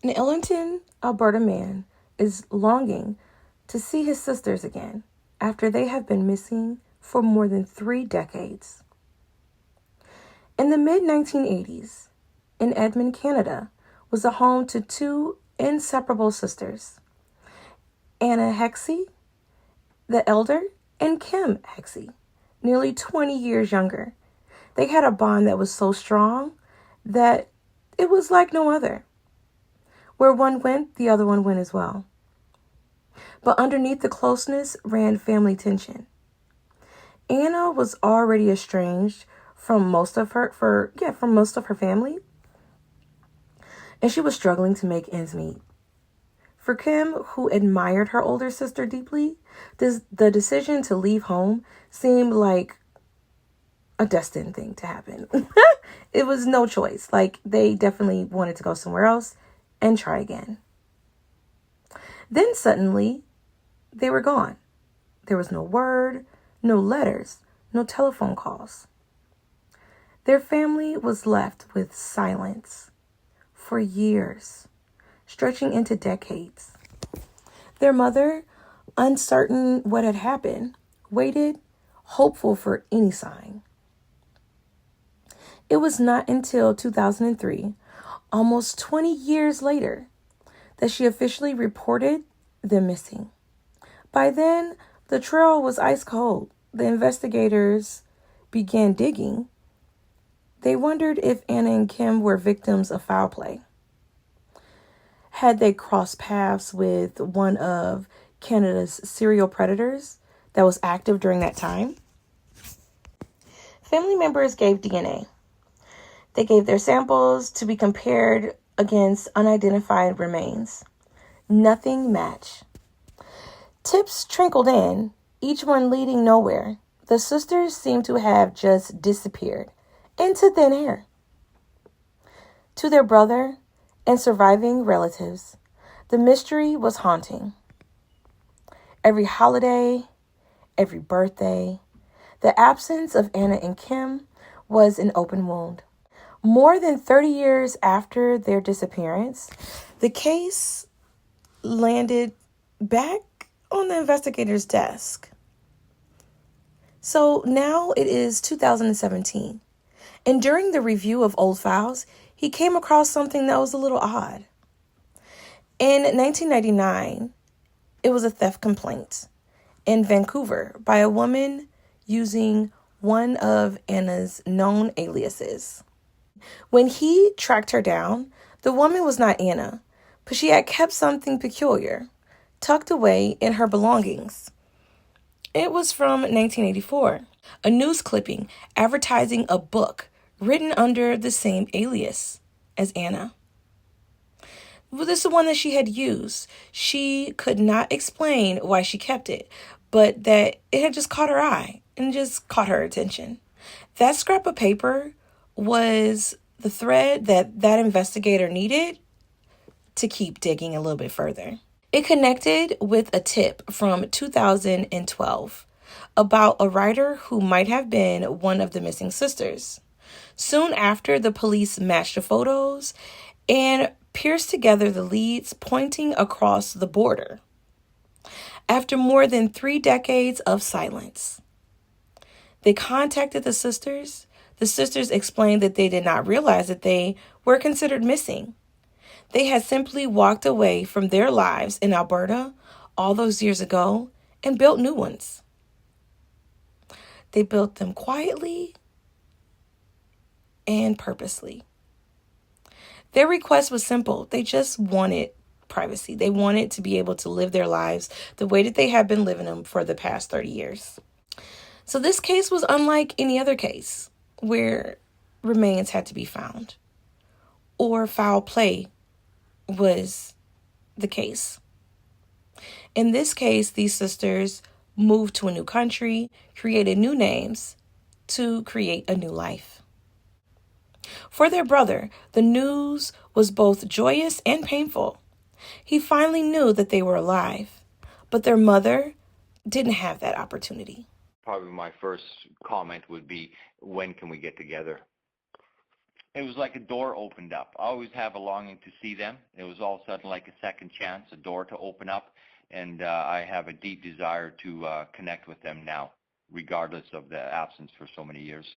An Ellington, Alberta man is longing to see his sisters again after they have been missing for more than 3 decades. In the mid-1980s, in Edmonton, Canada, was a home to 2 inseparable sisters, Anna Hakze, the elder, and Kym Hakze, nearly 20 years younger. They had a bond that was so strong that it was like no other. Where one went, the other one went as well. But underneath the closeness ran family tension. Anna was already estranged from most of her family, and she was struggling to make ends meet. For Kym, who admired her older sister deeply, the decision to leave home seemed like a destined thing to happen. It was no choice. Like, they definitely wanted to go somewhere else and try again. Then suddenly, they were gone. There was no word, no letters, no telephone calls. Their family was left with silence for years, stretching into decades. Their mother, uncertain what had happened, waited, hopeful for any sign. It was not until 2003, almost 20 years later, that she officially reported them missing. By then, the trail was ice cold. The investigators began digging. They wondered if Anna and Kym were victims of foul play. Had they crossed paths with one of Canada's serial predators that was active during that time? Family members gave DNA. They gave their samples to be compared against unidentified remains. Nothing matched. Tips trickled in, each one leading nowhere. The sisters seemed to have just disappeared into thin air. To their brother and surviving relatives, the mystery was haunting. Every holiday, every birthday, the absence of Anna and Kym was an open wound. More than 30 years after their disappearance, the case landed back on the investigator's desk. So now it is 2017. And during the review of old files, he came across something that was a little odd. In 1999, it was a theft complaint in Vancouver by a woman using one of Anna's known aliases. When he tracked her down, the woman was not Anna, but she had kept something peculiar tucked away in her belongings. It was from 1984, a news clipping advertising a book written under the same alias as Anna. Well, this is the one that she had used. She could not explain why she kept it, but that it had just caught her eye and just caught her attention. That scrap of paper was the thread that investigator needed to keep digging a little bit further. It connected with a tip from 2012 about a writer who might have been one of the missing sisters. Soon after, the police matched the photos and pierced together the leads pointing across the border. After more than 3 decades of silence, they contacted the sisters. The sisters explained that they did not realize that they were considered missing. They had simply walked away from their lives in Alberta all those years ago and built new ones. They built them quietly and purposely. Their request was simple. They just wanted privacy. They wanted to be able to live their lives the way that they had been living them for the past 30 years. So this case was unlike any other case where remains had to be found or foul play was the case. In this case, these sisters moved to a new country, created new names to create a new life. For their brother, the news was both joyous and painful. He finally knew that they were alive, but their mother didn't have that opportunity. Probably my first comment would be, when can we get together? It was like a door opened up. I always have a longing to see them. It was all of a sudden like a second chance, a door to open up, and I have a deep desire to connect with them now, regardless of the absence for so many years.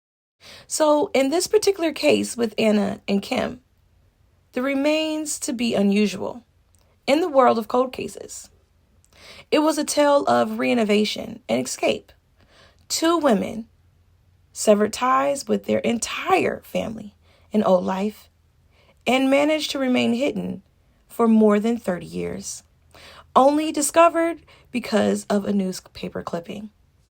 So, in this particular case with Anna and Kym, there remains to be unusual in the world of cold cases. It was a tale of reinnovation and escape. Two women severed ties with their entire family in old life and managed to remain hidden for more than 30 years, only discovered because of a newspaper clipping.